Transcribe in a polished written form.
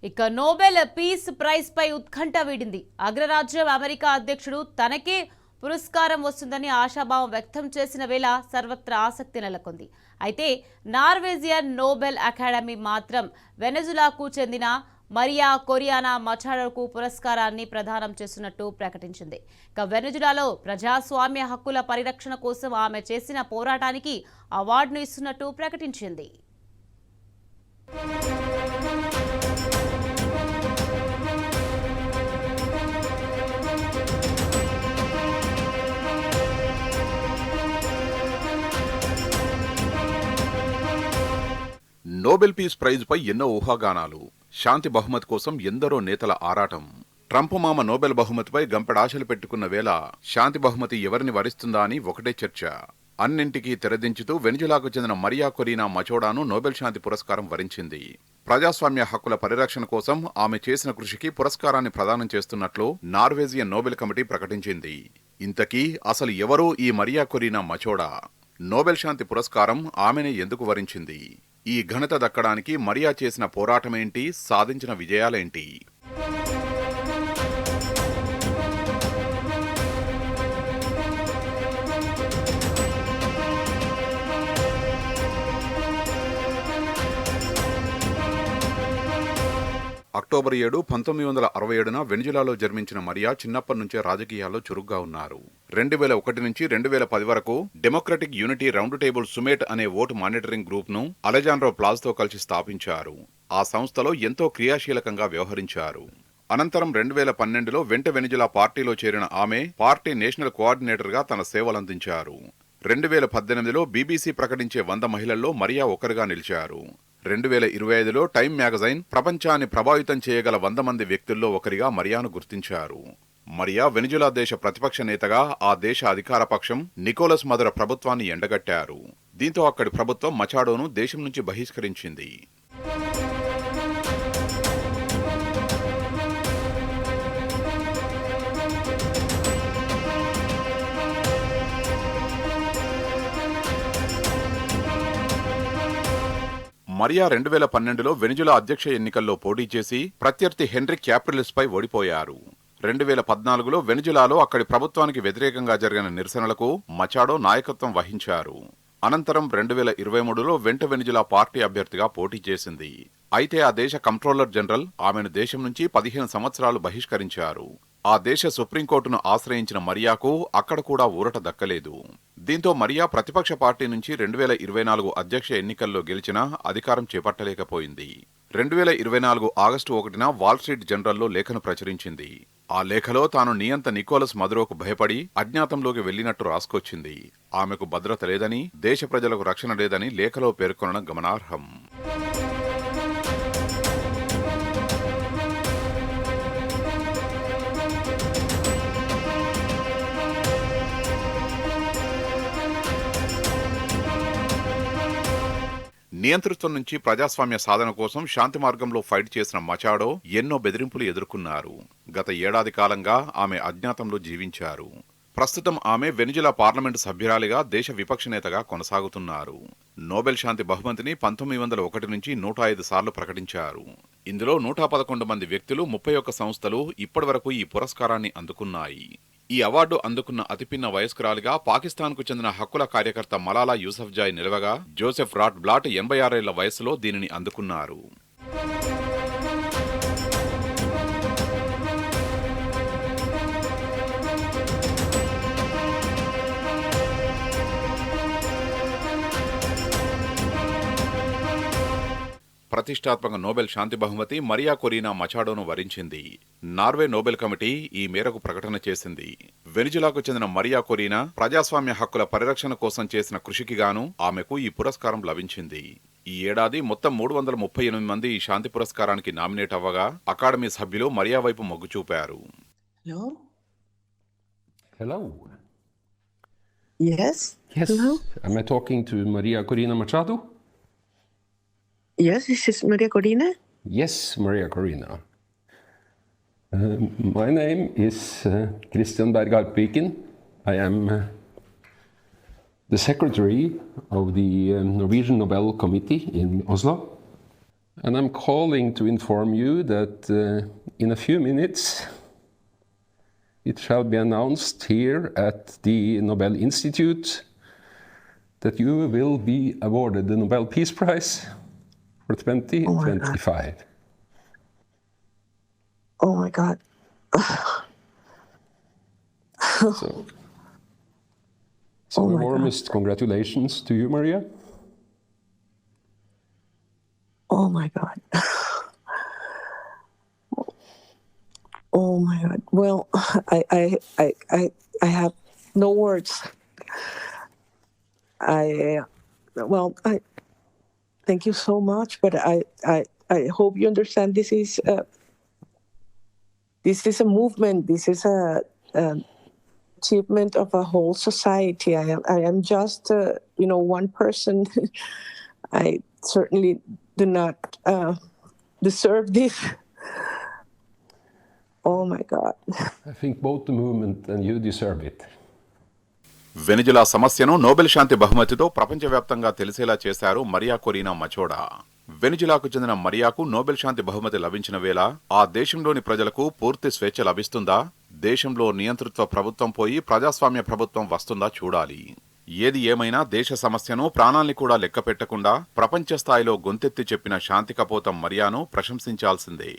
ఇక Nobel peace prize పై ఉత్కంఠ వీడింది. అగ్రరాజ్యం అమెరికా అధ్యక్షుడు తనకే పురస్కారం వస్తుందని ఆశాభావం వ్యక్తం చేసిన వేళ సర్వత్రా ఆసక్తి నెలకొంది. అయితే నార్వేజియన్ నోబెల్ అకాడమీ మాత్రం వెనజులాకు చెందిన మరియా కొరియానా మచాడోకు పురస్కారాన్ని ప్రదానం చేస్తున్నట్టు ప్రకటించింది. ఇక వెనజులాలో ప్రజాస్వామ్య హక్కుల పరిరక్షణ కోసం ఆమె చేసిన పోరాటానికి అవార్డును ఇస్తున్నట్టు ప్రకటించింది. నోబెల్ పీస్ ప్రైజ్ పై ఎన్నో ఊహాగానాలు, శాంతి బహుమతి కోసం ఎందరో నేతల ఆరాటం. ట్రంప్ మామ నోబెల్ బహుమతిపై గంపెడాశలు పెట్టుకున్న వేళ శాంతి బహుమతి ఎవరిని వరిస్తుందా అని ఒకటే చర్చ. అన్నింటికీ తెరదించుతూ వెనిజులాకు చెందిన మరియా కొరీనా మచోడాను నోబెల్ శాంతి పురస్కారం వరించింది. ప్రజాస్వామ్య హక్కుల పరిరక్షణ కోసం ఆమె చేసిన కృషికి పురస్కారాన్ని ప్రదానం చేస్తున్నట్లు నార్వేజియన్ నోబెల్ కమిటీ ప్రకటించింది. ఇంతకీ అసలు ఎవరూ ఈ మరియా కొరీనా మచోడా? నోబెల్ శాంతి పురస్కారం ఆమెనే ఎందుకు వరించింది? ఈ ఘనత దక్కడానికి మరియా చేసిన పోరాటమేంటి, సాధించిన విజయాలేంటి? అక్టోబర్ 7, 1967న వెనిజులాలో జన్మించిన మరియా చిన్నప్పటి నుంచే రాజకీయాల్లో చురుగ్గా ఉన్నారు. 2001 నుంచి 2010 వరకు డెమోక్రటిక్ యూనిటీ రౌండ్ టేబుల్ సుమేట్ అనే ఓటు మానిటరింగ్ గ్రూప్ ను అలెజాండ్రో ప్లాజ్తో కలిసి స్థాపించారు. ఆ సంస్థలో ఎంతో క్రియాశీలకంగా వ్యవహరించారు. అనంతరం 2012లో వెనిజులా పార్టీలో చేరిన ఆమె పార్టీ నేషనల్ కోఆర్డినేటర్ గా తన సేవలందించారు. 2018లో బీబీసీ ప్రకటించే 100 మహిళల్లో మరియా ఒకరుగా నిలిచారు. 2025లో టైమ్ మ్యాగజైన్ ప్రపంచాన్ని ప్రభావితం చేయగల 100 మంది వ్యక్తుల్లో ఒకరిగా మరియాను గుర్తించారు. మరియా వెనిజులా దేశ ప్రతిపక్ష నేతగా ఆ దేశ అధికార పక్షం నికోలస్ మదుర ప్రభుత్వాన్ని ఎండగట్టారు. దీంతో అక్కడి ప్రభుత్వం మచాడోను దేశం నుంచి బహిష్కరించింది. మరియా 2012లో వెనిజులా అధ్యక్ష ఎన్నికల్లో పోటీ చేసి ప్రత్యర్థి హెన్రిక్ క్యాప్రిలెస్ పై ఓడిపోయారు. 2014లో వెనిజులాలో అక్కడి ప్రభుత్వానికి వ్యతిరేకంగా జరిగిన నిరసనలకు మచాడో నాయకత్వం వహించారు. అనంతరం 2023లో వెనిజులా పార్టీ అభ్యర్థిగా పోటీ చేసింది. అయితే ఆ దేశ కంట్రోలర్ జనరల్ ఆమెను దేశం నుంచి 15 సంవత్సరాలు బహిష్కరించారు. ఆ దేశ సుప్రీంకోర్టును ఆశ్రయించిన మరియాకు అక్కడ కూడా ఊరట దక్కలేదు. దీంతో మరియా ప్రతిపక్ష పార్టీ నుంచి 2024 అధ్యక్ష ఎన్నికల్లో గెలిచినా అధికారం చేపట్టలేకపోయింది. 2024 ఆగస్టు 1న వాల్ స్ట్రీట్ జర్నల్లో లేఖను ప్రచురించింది. ఆ లేఖలో తాను నియంత నికోలస్ మదురోకు భయపడి అజ్ఞాతంలోకి వెళ్లినట్టు రాసుకొచ్చింది. ఆమెకు భద్రత లేదని, దేశ ప్రజలకు రక్షణ లేదని లేఖలో పేర్కొనడం గమనార్హం. నియంతృత్వం నుంచి ప్రజాస్వామ్య సాధన కోసం శాంతి మార్గంలో ఫైట్ చేసిన మచాడో ఎన్నో బెదిరింపులు ఎదుర్కొన్నారు. గత ఏడాది కాలంగా ఆమె అజ్ఞాతంలో జీవించారు. ప్రస్తుతం ఆమె వెనిజులా పార్లమెంటు సభ్యురాలిగా దేశ విపక్ష నేతగా కొనసాగుతున్నారు. నోబెల్ శాంతి బహుమతిని 1901 నుంచి 105 సార్లు ప్రకటించారు. ఇందులో 111 మంది వ్యక్తులు, 31 సంస్థలు ఇప్పటివరకు ఈ పురస్కారాన్ని అందుకున్నాయి. ఈ అవార్డు అందుకున్న అతిపిన్న వయస్కురాలిగా పాకిస్తాన్కు చెందిన హక్కుల కార్యకర్త మలాలా యూసఫ్జాయ్ నిలవగా, జోసెఫ్ రాట్ బ్లాట్ 86 ఏళ్ల వయసులో దీనిని అందుకున్నారు. ప్రతిష్టాత్మక నోబెల్ శాంతి బహుమతి మరియా కొరీనా మచాడోను వరించింది. నార్వే నోబెల్ కమిటీ ఈ మేరకు ప్రకటన చేసింది. వెనిజులాకు చెందిన మరియా కొరీనా ప్రజాస్వామ్య హక్కుల పరిరక్షణ కోసం చేసిన కృషికి గాను ఆమెకు ఈ పురస్కారం లభించింది. ఈ ఏడాది మొత్తం 338 మంది ఈ శాంతి పురస్కారానికి నామినేట్ అవ్వగా అకాడమీ సభ్యులు మరియా వైపు మొగ్గు చూపారు. Hello. Yes. Yes. Hello. Am I talking to Maria Corina Machado? Yes, this is Maria Corina. Yes, Maria Corina. My name is Christian Berghardt Piken. I am the secretary of the Norwegian Nobel Committee in Oslo. And I'm calling to inform you that in a few minutes it shall be announced here at the Nobel Institute that you will be awarded the Nobel Peace Prize for 2025. Oh my God. So Oh the my God. warmest congratulations to you, Maria. Oh my God. Oh my God. Well, I have no words. I thank you so much, but I hope you understand this is a movement. This is a achievement of a whole society. I am just one person. I certainly do not deserve this. Oh my God. I think both the movement and you deserve it. Venezuela సమస్యను Nobel శాంతి బహుమతితో ప్రపంచవ్యాప్తంగా తెలిసేలా చేశారు Maria Corina Machado. వెనిజులాకు చెందిన మరియాకు Nobel శాంతి బహుమతి లభించిన వేళ ఆ దేశంలోని ప్రజలకు పూర్తి స్వేచ్ఛ లభిస్తుందా, దేశంలో నియంతృత్వ ప్రభుత్వం పోయి ప్రజాస్వామ్య ప్రభుత్వం వస్తుందా చూడాలి. ఏది ఏమైనా దేశ సమస్యను ప్రాణాల్ని కూడా లెక్క పెట్టకుండా ప్రపంచ స్థాయిలో గొంతెత్తి చెప్పిన శాంతి కపోతం మరియాను ప్రశంసించాల్సిందే.